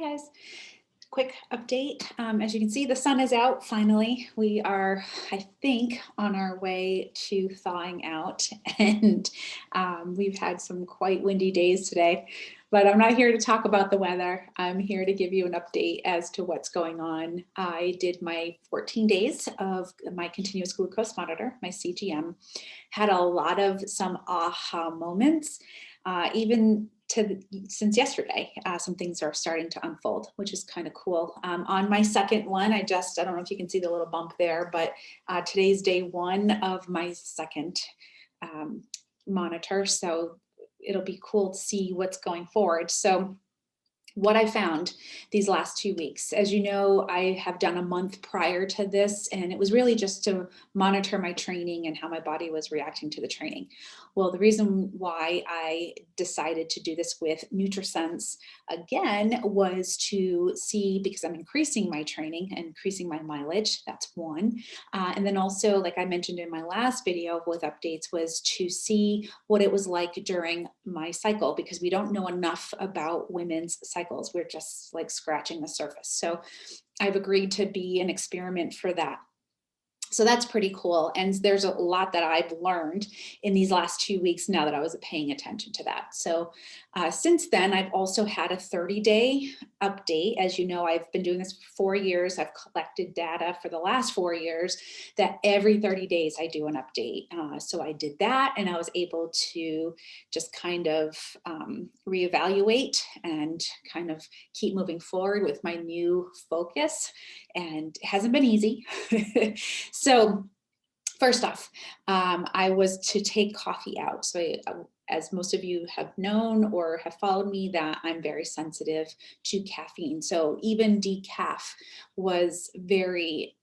Guys, quick update. As you can see, the sun is out finally. We are, I think, on our way to thawing out, and we've had some quite windy days today. But I'm not here to talk about the weather. I'm here to give you an update as to what's going on. I did my 14 days of my continuous glucose monitor, my CGM. Had a lot of some aha moments, even since yesterday. Some things are starting to unfold, which is kind of cool. On my second one, I don't know if you can see the little bump there, but today's day one of my second monitor. So it'll be cool to see what's going forward. So what I found these last 2 weeks, as you know, I have done a month prior to this, and it was really just to monitor my training and how my body was reacting to the training. Well, the reason why I decided to do this with NutriSense again was to see, because I'm increasing my training and increasing my mileage, that's one. And then also, like I mentioned in my last video with updates, was to see what it was like during my cycle, because we don't know enough about women's cycles. We're just like scratching the surface. So I've agreed to be an experiment for that. So that's pretty cool. And there's a lot that I've learned in these last 2 weeks now that I was paying attention to that. So since then, I've also had a 30-day update. As you know, I've been doing this for 4 years. I've collected data for the last 4 years that every 30 days I do an update. So I did that, and I was able to just kind of reevaluate and kind of keep moving forward with my new focus. And it hasn't been easy. So first off, I was to take coffee out. So as most of you have known or have followed me, that I'm very sensitive to caffeine. So even decaf was very,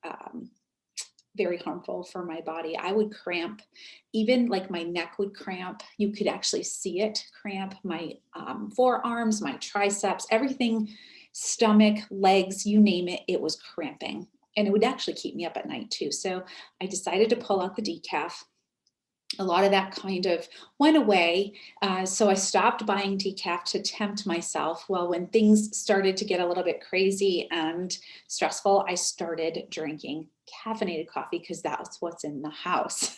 very harmful for my body. I would cramp, even like my neck would cramp. You could actually see it cramp, my forearms, my triceps, everything, stomach, legs, you name it, it was cramping. And it would actually keep me up at night too. So I decided to pull out the decaf. A lot of that kind of went away. So I stopped buying decaf to tempt myself. Well, when things started to get a little bit crazy and stressful, I started drinking caffeinated coffee because that's what's in the house.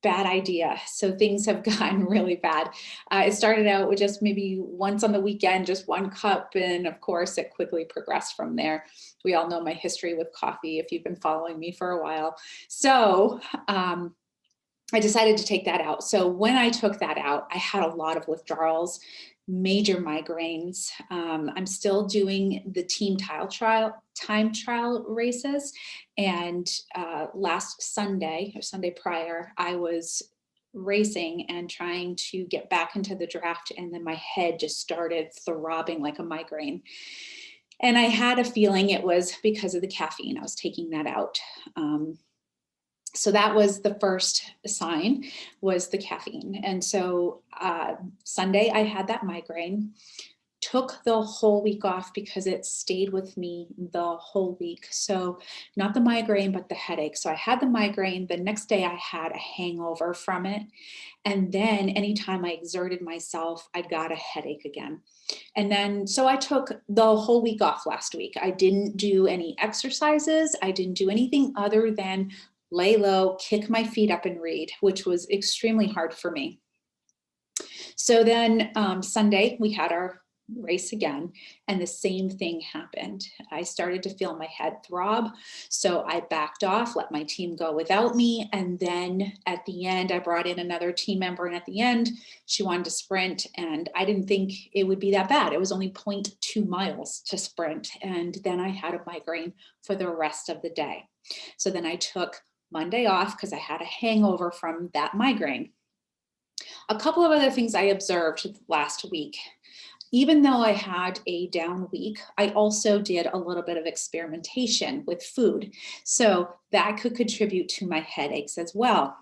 Bad idea. So things have gotten really bad. It started out with just maybe once on the weekend, just 1 cup. And of course, it quickly progressed from there. We all know my history with coffee if you've been following me for a while. So I decided to take that out. So when I took that out, I had a lot of withdrawals, major migraines. I'm still doing the time trial races. And last Sunday or Sunday prior, I was racing and trying to get back into the draft. And then my head just started throbbing like a migraine. And I had a feeling it was because of the caffeine. I was taking that out. So that was the first sign, was the caffeine. And so Sunday I had that migraine, took the whole week off because it stayed with me the whole week. So not the migraine, but the headache. So I had the migraine. The next day I had a hangover from it. And then anytime I exerted myself, I got a headache again. And then, so I took the whole week off last week. I didn't do any exercises. I didn't do anything other than lay low, kick my feet up and read, which was extremely hard for me. So then Sunday, we had our race again, and the same thing happened. I started to feel my head throb. So I backed off, let my team go without me. And then at the end, I brought in another team member. And at the end, she wanted to sprint. And I didn't think it would be that bad. It was only 0.2 miles to sprint. And then I had a migraine for the rest of the day. So then I took Monday off because I had a hangover from that migraine. A couple of other things I observed last week. Even though I had a down week, I also did a little bit of experimentation with food. So that could contribute to my headaches as well.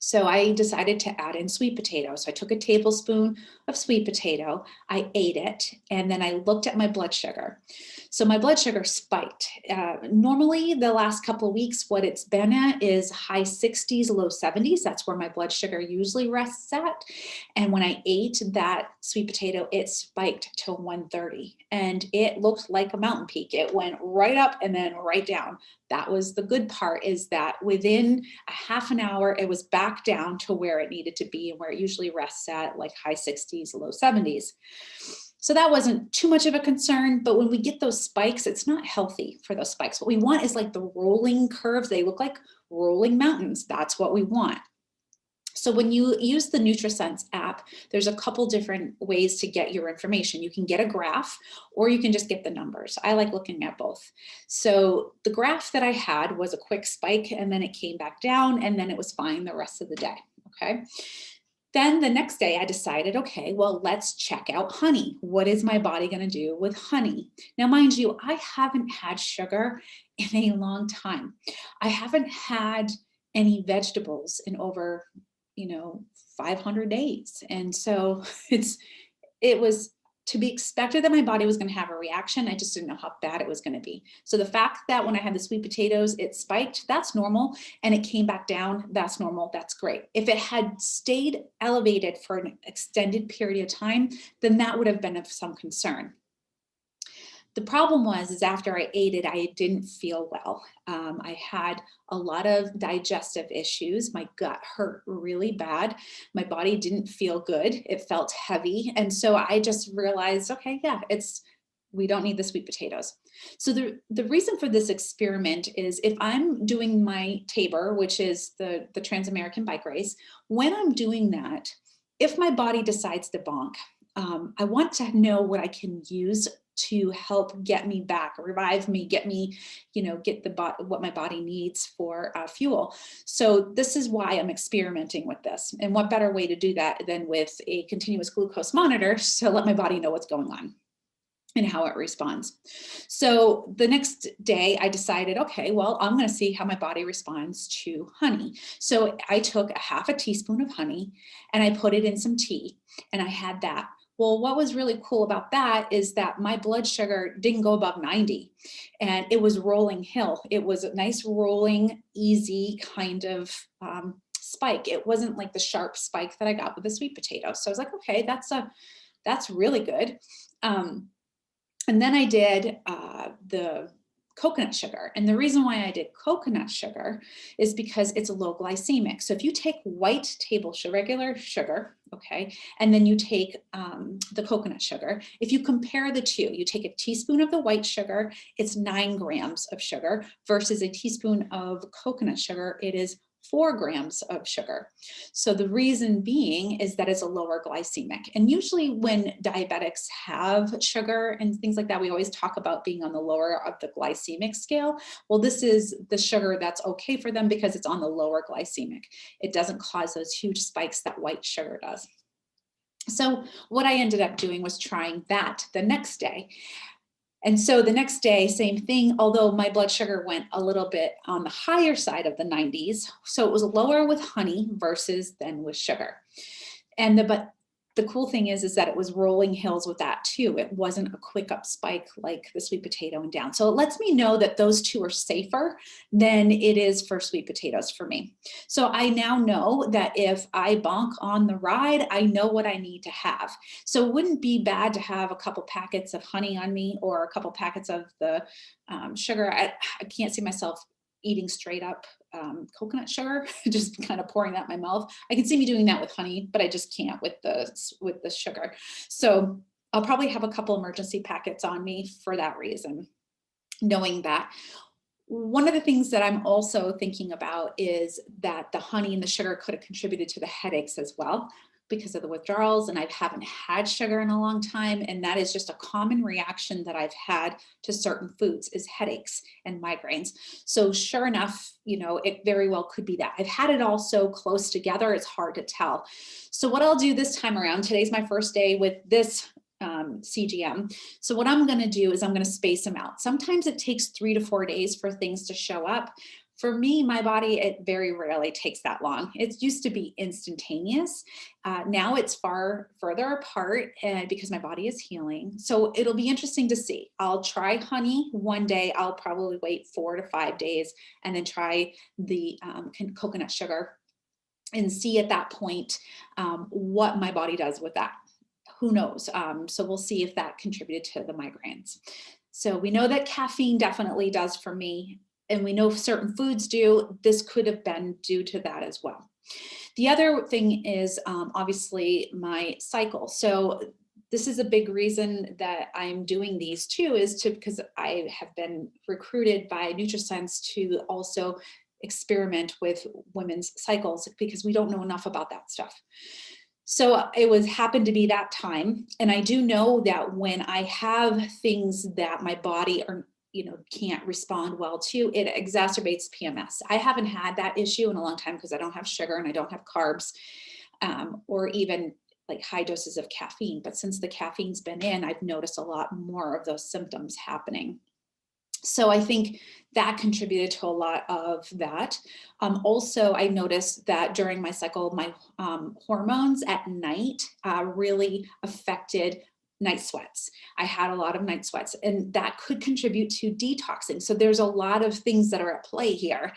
So I decided to add in sweet potato. So I took a tablespoon of sweet potato, I ate it, and then I looked at my blood sugar. So my blood sugar spiked. Normally the last couple of weeks, what it's been at is high 60s, low 70s. That's where my blood sugar usually rests at. And when I ate that sweet potato, it spiked to 130 and it looked like a mountain peak. It went right up and then right down. That was the good part, is that within a half an hour, it was back down to where it needed to be and where it usually rests at, like high 60s, low 70s. So that wasn't too much of a concern, but when we get those spikes, it's not healthy for those spikes. What we want is like the rolling curves. They look like rolling mountains. That's what we want. So when you use the NutriSense app, there's a couple different ways to get your information. You can get a graph or you can just get the numbers. I like looking at both. So the graph that I had was a quick spike and then it came back down and then it was fine the rest of the day, okay? Then the next day I decided, okay, well, let's check out honey. What is my body going to do with honey? Now, mind you, I haven't had sugar in a long time. I haven't had any vegetables in over, 500 days. And so it was to be expected that my body was going to have a reaction. I just didn't know how bad it was going to be. So the fact that when I had the sweet potatoes, it spiked, that's normal. And it came back down, that's normal, that's great. If it had stayed elevated for an extended period of time, then that would have been of some concern. The problem is after I ate it, I didn't feel well. I had a lot of digestive issues. My gut hurt really bad. My body didn't feel good. It felt heavy. And so I just realized, okay, yeah, we don't need the sweet potatoes. So the reason for this experiment is if I'm doing my Tabor, which is the Trans-American Bike Race, when I'm doing that, if my body decides to bonk, I want to know what I can use to help get me back, revive me, get me, get what my body needs for fuel. So this is why I'm experimenting with this. And what better way to do that than with a continuous glucose monitor to let my body know what's going on and how it responds. So the next day I decided, okay, well, I'm going to see how my body responds to honey. So I took a half a teaspoon of honey and I put it in some tea and I had that. Well, what was really cool about that is that my blood sugar didn't go above 90 and it was rolling hill. It was a nice rolling, easy kind of spike. It wasn't like the sharp spike that I got with the sweet potato. So I was like, okay, that's really good. And then I did the coconut sugar. And the reason why I did coconut sugar is because it's low glycemic. So if you take white table sugar, regular sugar, okay, and then you take the coconut sugar, if you compare the two, you take a teaspoon of the white sugar, it's 9 grams of sugar versus a teaspoon of coconut sugar, it is 4 grams of sugar. So the reason being is that it's a lower glycemic. And usually when diabetics have sugar and things like that, we always talk about being on the lower of the glycemic scale. Well, this is the sugar that's okay for them because it's on the lower glycemic. It doesn't cause those huge spikes that white sugar does. So what I ended up doing was trying that the next day. And so the next day, same thing, although my blood sugar went a little bit on the higher side of the 90s. So it was lower with honey versus then with sugar. But the cool thing is that it was rolling hills with that too. It wasn't a quick up spike like the sweet potato and down. So it lets me know that those two are safer than it is for sweet potatoes for me. So I now know that if I bonk on the ride, I know what I need to have. So it wouldn't be bad to have a couple packets of honey on me or a couple packets of the sugar. I can't see myself eating straight up coconut sugar, just kind of pouring that in my mouth. I can see me doing that with honey, but I just can't with the sugar. So I'll probably have a couple emergency packets on me for that reason, knowing that. One of the things that I'm also thinking about is that the honey and the sugar could have contributed to the headaches as well because of the withdrawals, and I haven't had sugar in a long time, and that is just a common reaction that I've had to certain foods is headaches and migraines. So sure enough, it very well could be that. I've had it all so close together, it's hard to tell. So what I'll do this time around, today's my first day with this CGM. So what I'm going to do is I'm going to space them out. Sometimes it takes 3 to 4 days for things to show up. For me, my body, it very rarely takes that long. It used to be instantaneous. Now it's further apart because my body is healing. So it'll be interesting to see. I'll try honey one day. I'll probably wait 4 to 5 days and then try the coconut sugar and see at that point what my body does with that. who knows? So we'll see if that contributed to the migraines. So we know that caffeine definitely does for me, and we know certain foods do. This could have been due to that as well. The other thing is obviously my cycle. So this is a big reason that I'm doing these too, is because I have been recruited by NutriSense to also experiment with women's cycles, because we don't know enough about that stuff. So it happened to be that time. And I do know that when I have things that my body can't respond well to, it exacerbates PMS. I haven't had that issue in a long time because I don't have sugar and I don't have carbs, or even like high doses of caffeine. But since the caffeine's been in, I've noticed a lot more of those symptoms happening. So I think that contributed to a lot of that. Also, I noticed that during my cycle, my hormones at night really affected night sweats. I had a lot of night sweats, and that could contribute to detoxing. So there's a lot of things that are at play here.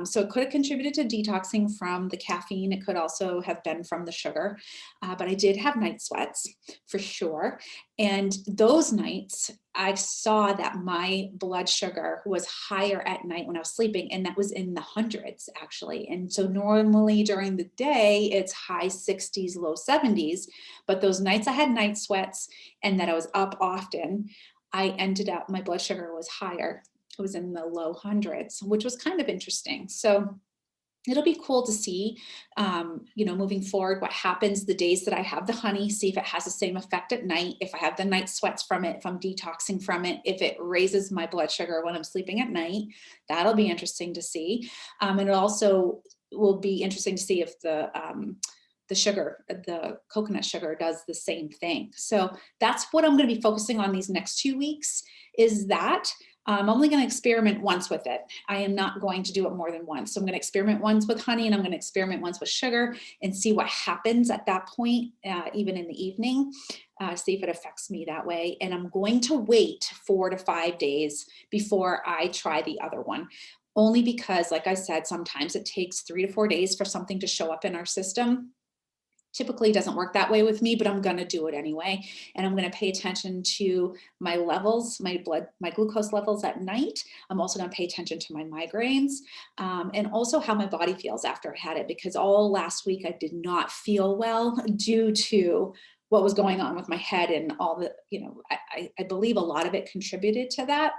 So it could have contributed to detoxing from the caffeine. It could also have been from the sugar, but I did have night sweats for sure. And those nights, I saw that my blood sugar was higher at night when I was sleeping, and that was in the hundreds actually. And so normally during the day, it's high 60s, low 70s, but those nights I had night sweats and that I was up often, I ended up, my blood sugar was higher. It was in the low hundreds, which was kind of interesting. So it'll be cool to see, moving forward, what happens the days that I have the honey, see if it has the same effect at night, if I have the night sweats from it, if I'm detoxing from it, if it raises my blood sugar when I'm sleeping at night. That'll be interesting to see. And it also will be interesting to see if the sugar, the coconut sugar, does the same thing. So that's what I'm going to be focusing on these next 2 weeks, is that. I'm only going to experiment once with it. I am not going to do it more than once. So I'm going to experiment once with honey, and I'm going to experiment once with sugar and see what happens at that point, even in the evening, see if it affects me that way. And I'm going to wait 4 to 5 days before I try the other one. Only because, like I said, sometimes it takes 3 to 4 days for something to show up in our system. Typically doesn't work that way with me, but I'm going to do it anyway. And I'm going to pay attention to my levels, my glucose levels at night. I'm also going to pay attention to my migraines, and also how my body feels after I had it, because all last week I did not feel well due to what was going on with my head and all the, I believe a lot of it contributed to that.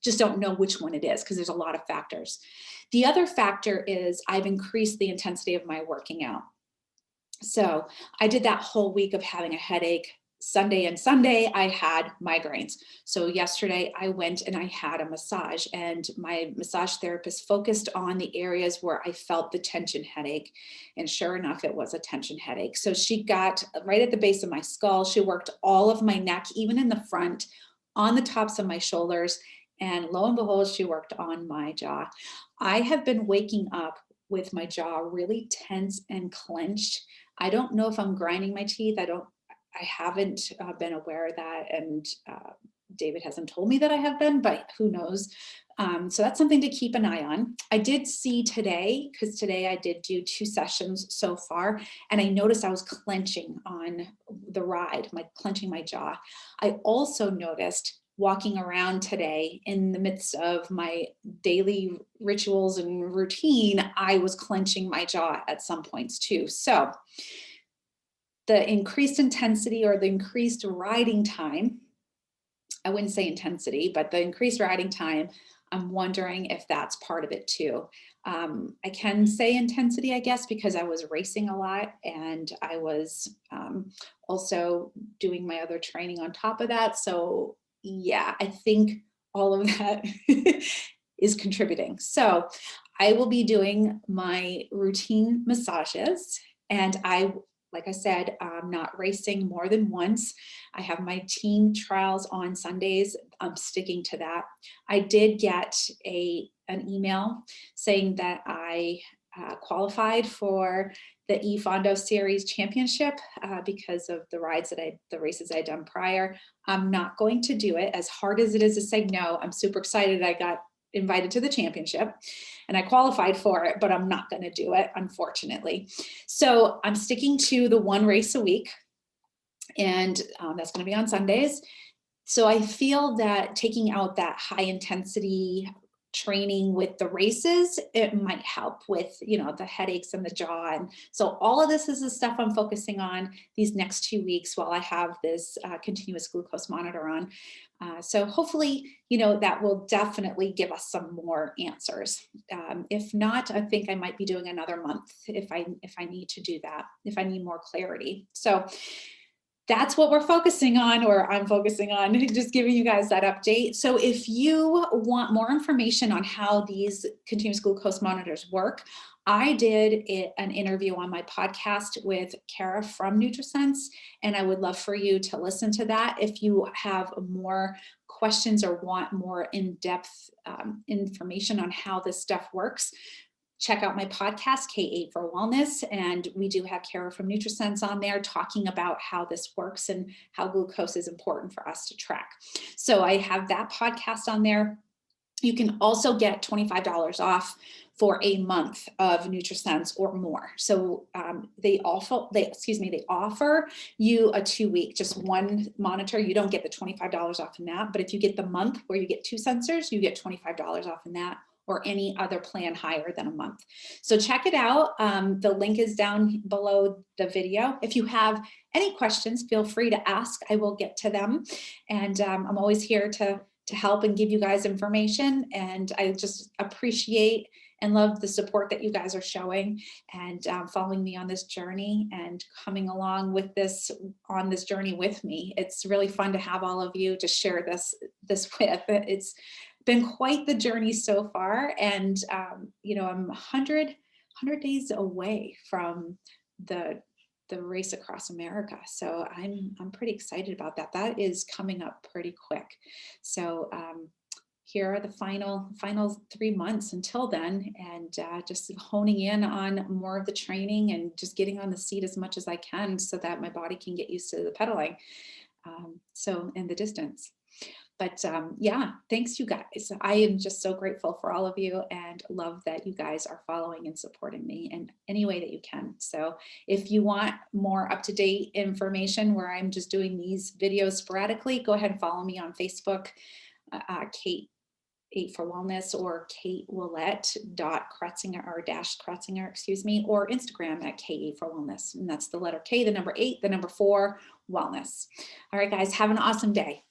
Just don't know which one it is because there's a lot of factors. The other factor is I've increased the intensity of my working out. So I did that whole week of having a headache. Sunday and Sunday, I had migraines. So yesterday I went and I had a massage, and my massage therapist focused on the areas where I felt the tension headache. And sure enough, it was a tension headache. So she got right at the base of my skull. She worked all of my neck, even in the front, on the tops of my shoulders. And lo and behold, she worked on my jaw. I have been waking up with my jaw really tense and clenched. I don't know if I'm grinding my teeth. I haven't been aware of that. And David hasn't told me that I have been, but who knows? So that's something to keep an eye on. I did see today, because today I did do 2 sessions so far, and I noticed I was clenching on the ride, clenching my jaw. I also noticed walking around today in the midst of my daily rituals and routine, I was clenching my jaw at some points too. So the increased intensity or the increased riding time, I wouldn't say intensity, but the increased riding time, I'm wondering if that's part of it too. I can say intensity, I guess, because I was racing a lot, and I was also doing my other training on top of that. So yeah, I think all of that is contributing. So I will be doing my routine massages, and like I said, I'm not racing more than once. I have my team trials on Sundays. I'm sticking to that. I did get an email saying that I qualified for the eFondo Series Championship because of the races I'd done prior. I'm not going to do it. As hard as it is to say no, I'm super excited I got invited to the championship and I qualified for it, but I'm not going to do it, unfortunately. So I'm sticking to the 1 race a week. And that's going to be on Sundays. So I feel that taking out that high intensity training with the races, it might help with, the headaches and the jaw. And so all of this is the stuff I'm focusing on these next 2 weeks while I have this continuous glucose monitor on. So hopefully, that will definitely give us some more answers. If not, I think I might be doing another month if I need to do that, if I need more clarity. So that's what we're focusing on, or I'm focusing on, just giving you guys that update. So if you want more information on how these continuous glucose monitors work, I did an interview on my podcast with Kara from NutriSense, and I would love for you to listen to that. If you have more questions or want more in-depth information on how this stuff works, check out my podcast, K8 for Wellness. And we do have Kara from NutriSense on there talking about how this works and how glucose is important for us to track. So I have that podcast on there. You can also get $25 off for a month of NutriSense or more. So they offer you a 2-week, just one monitor. You don't get the $25 off in that, but if you get the month where you get 2 sensors, you get $25 off in that, or any other plan higher than a month. So check it out. The link is down below the video. If you have any questions, feel free to ask. I will get to them. And I'm always here to help and give you guys information. And I just appreciate and love the support that you guys are showing and following me on this journey and coming along with this on this journey with me. It's really fun to have all of you to share this with. It's been quite the journey so far. And, I'm 100 days away from the race across America. So I'm pretty excited about that. That is coming up pretty quick. So here are the final 3 months until then, and just honing in on more of the training and just getting on the seat as much as I can so that my body can get used to the pedaling. And the distance. But yeah, thanks you guys. I am just so grateful for all of you and love that you guys are following and supporting me in any way that you can. So if you want more up-to-date information where I'm just doing these videos sporadically, go ahead and follow me on Facebook, K8 for Wellness, or KateWillette.Kretzinger or -Kretzinger, or Instagram at K8 for Wellness. And that's the letter K, the number 8, the number 4, Wellness. All right, guys, have an awesome day.